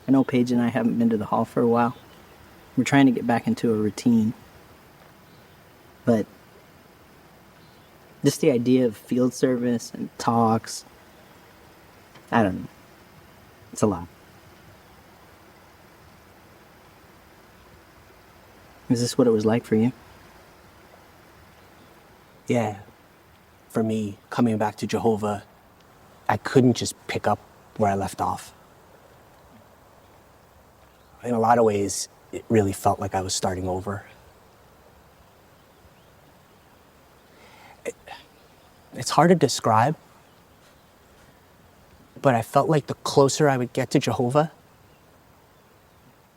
I know Paige and I haven't been to the hall for a while. We're trying to get back into a routine. But just the idea of field service and talks, I don't know. It's a lot. Is this what it was like for you? Yeah. For me, coming back to Jehovah, I couldn't just pick up where I left off. In a lot of ways, it really felt like I was starting over. It's hard to describe, but I felt like the closer I would get to Jehovah,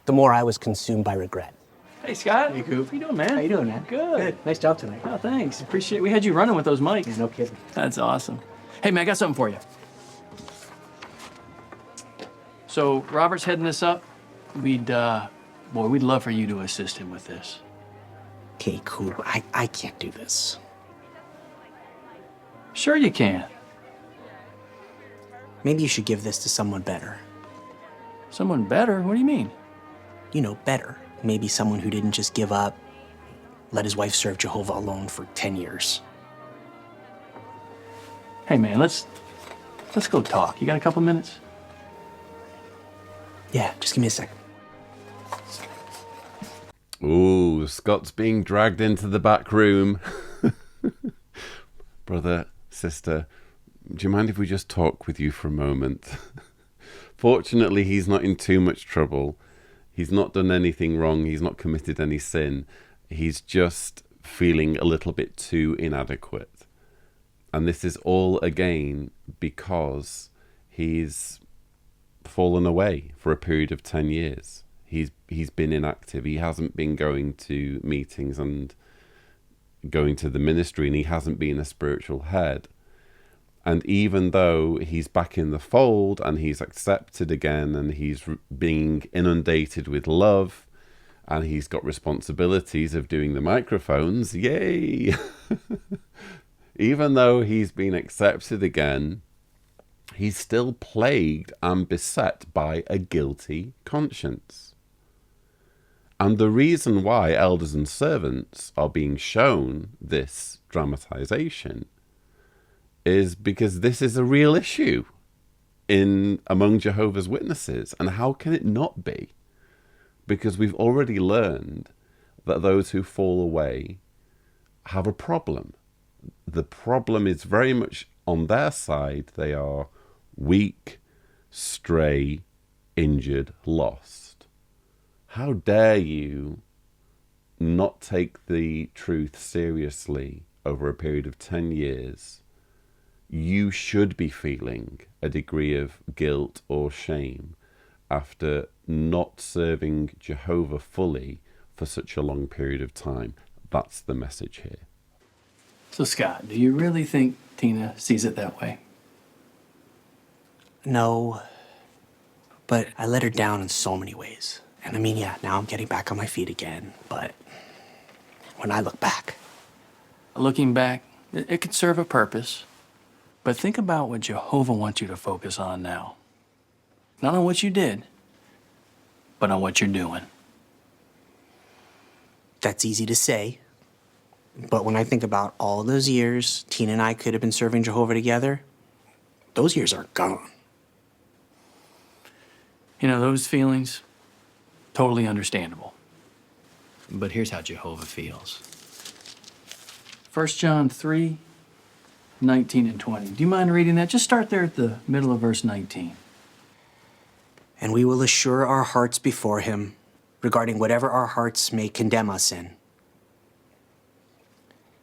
the more I was consumed by regret. Hey, Scott. Hey, Coop. How you doing, man? How you doing, man? Good. Nice job tonight. Oh, thanks. Appreciate it. We had you running with those mics. Yeah, no kidding. That's awesome. Hey, man, I got something for you. So, Robert's heading this up. We'd love for you to assist him with this. Okay, cool. I can't do this. Sure you can. Maybe you should give this to someone better. Someone better? What do you mean? You know, better. Maybe someone who didn't just give up, let his wife serve Jehovah alone for 10 years. Hey, man, let's go talk. You got a couple minutes? Yeah, just give me a second. Ooh, Scott's being dragged into the back room. Brother, sister, do you mind if we just talk with you for a moment? Fortunately, he's not in too much trouble. He's not done anything wrong. He's not committed any sin. He's just feeling a little bit too inadequate. And this is all again because he's fallen away for a period of 10 years. He's been inactive. He hasn't been going to meetings and going to the ministry, and he hasn't been a spiritual head. And even though he's back in the fold and he's accepted again and he's being inundated with love and he's got responsibilities of doing the microphones, yay! Even though he's been accepted again, he's still plagued and beset by a guilty conscience. And the reason why elders and servants are being shown this dramatization is because this is a real issue among Jehovah's Witnesses. And how can it not be? Because we've already learned that those who fall away have a problem. The problem is very much on their side. They are weak, stray, injured, lost. How dare you not take the truth seriously over a period of 10 years? You should be feeling a degree of guilt or shame after not serving Jehovah fully for such a long period of time. That's the message here. So, Scott, do you really think Tina sees it that way? No, but I let her down in so many ways. And I mean, yeah, now I'm getting back on my feet again, but when I look back... Looking back, it could serve a purpose. But think about what Jehovah wants you to focus on now. Not on what you did, but on what you're doing. That's easy to say. But when I think about all those years Tina and I could have been serving Jehovah together, those years are gone. You know, those feelings, totally understandable. But here's how Jehovah feels. 1 John 3, 19 and 20. Do you mind reading that? Just start there at the middle of verse 19. And we will assure our hearts before him regarding whatever our hearts may condemn us in.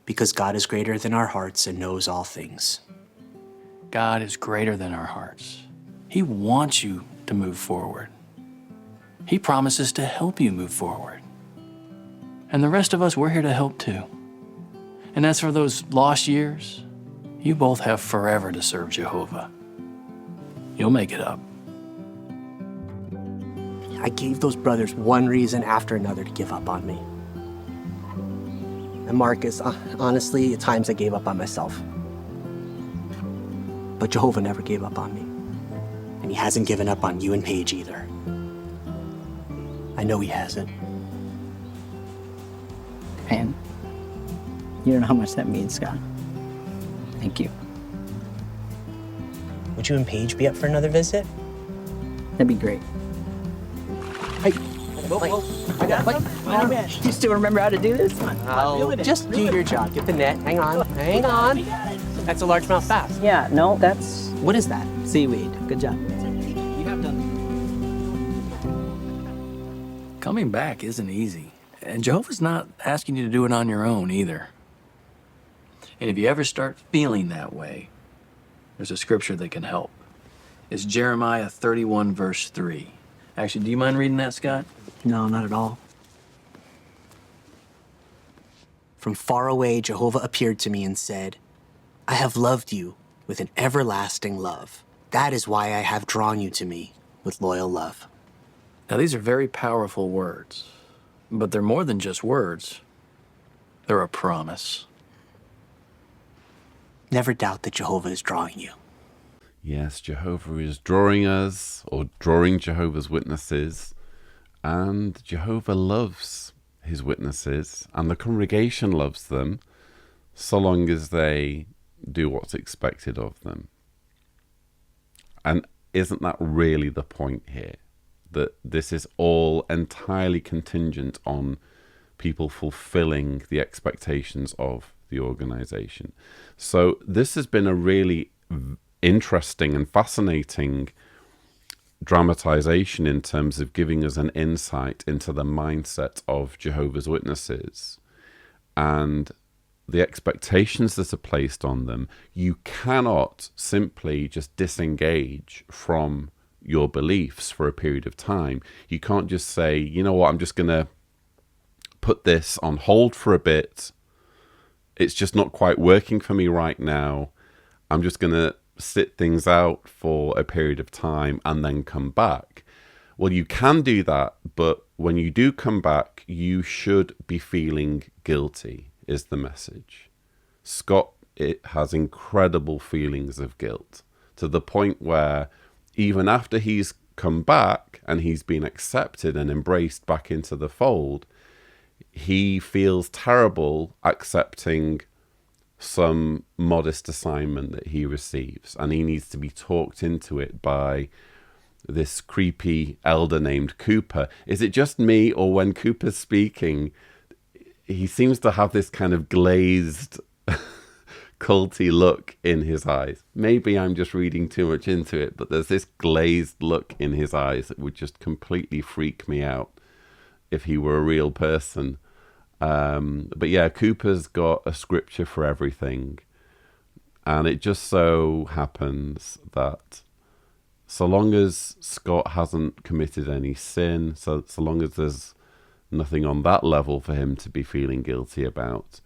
Because God is greater than our hearts and knows all things. God is greater than our hearts. He wants you to move forward. He promises to help you move forward. And the rest of us, we're here to help too. And as for those lost years, you both have forever to serve Jehovah. You'll make it up. I gave those brothers one reason after another to give up on me. And Marcus, honestly, at times I gave up on myself. But Jehovah never gave up on me. And he hasn't given up on you and Paige either. I know he hasn't. Man, you don't know how much that means, Scott. Thank you. Would you and Paige be up for another visit? That'd be great. Hey, I got Oh, man, you still remember how to do this? just do your job. Get the net. Hang on. Hang on. That's a largemouth bass. Yeah, no, that's What is that? seaweed. Good job. You have done. Coming back isn't easy. And Jehovah's not asking you to do it on your own either. And if you ever start feeling that way, there's a scripture that can help. It's Jeremiah 31, verse 3. Actually, do you mind reading that, Scott? No, not at all. From far away, Jehovah appeared to me and said, I have loved you with an everlasting love. That is why I have drawn you to me with loyal love. Now, these are very powerful words, but they're more than just words. They're a promise. Never doubt that Jehovah is drawing you. Yes, Jehovah is drawing us, or drawing Jehovah's Witnesses, and Jehovah loves his witnesses, and the congregation loves them, so long as they do what's expected of them. And isn't that really the point here? That this is all entirely contingent on people fulfilling the expectations of the organization. So this has been a really interesting and fascinating dramatization in terms of giving us an insight into the mindset of Jehovah's Witnesses and the expectations that are placed on them. You cannot simply just disengage from your beliefs for a period of time. You can't just say, you know what, I'm just going to put this on hold for a bit. It's just not quite working for me right now. I'm just going to sit things out for a period of time and then come back. Well, you can do that, but when you do come back, you should be feeling guilty, is the message. Scott, it has incredible feelings of guilt to the point where even after he's come back and he's been accepted and embraced back into the fold, he feels terrible accepting some modest assignment that he receives, and he needs to be talked into it by this creepy elder named Cooper. Is it just me, or when Cooper's speaking, he seems to have this kind of glazed, culty look in his eyes? Maybe I'm just reading too much into it, but there's this glazed look in his eyes that would just completely freak me out if he were a real person. But yeah, Cooper's got a scripture for everything. And it just so happens that so long as Scott hasn't committed any sin, so long as there's nothing on that level for him to be feeling guilty about,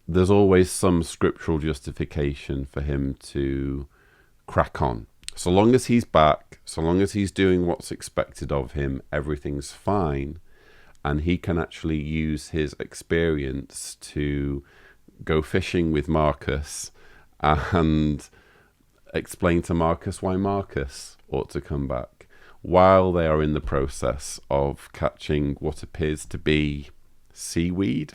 there's always some scriptural justification for him to crack on. So long as he's back, so long as he's doing what's expected of him, everything's fine. And he can actually use his experience to go fishing with Marcus and explain to Marcus why Marcus ought to come back, while they are in the process of catching what appears to be seaweed.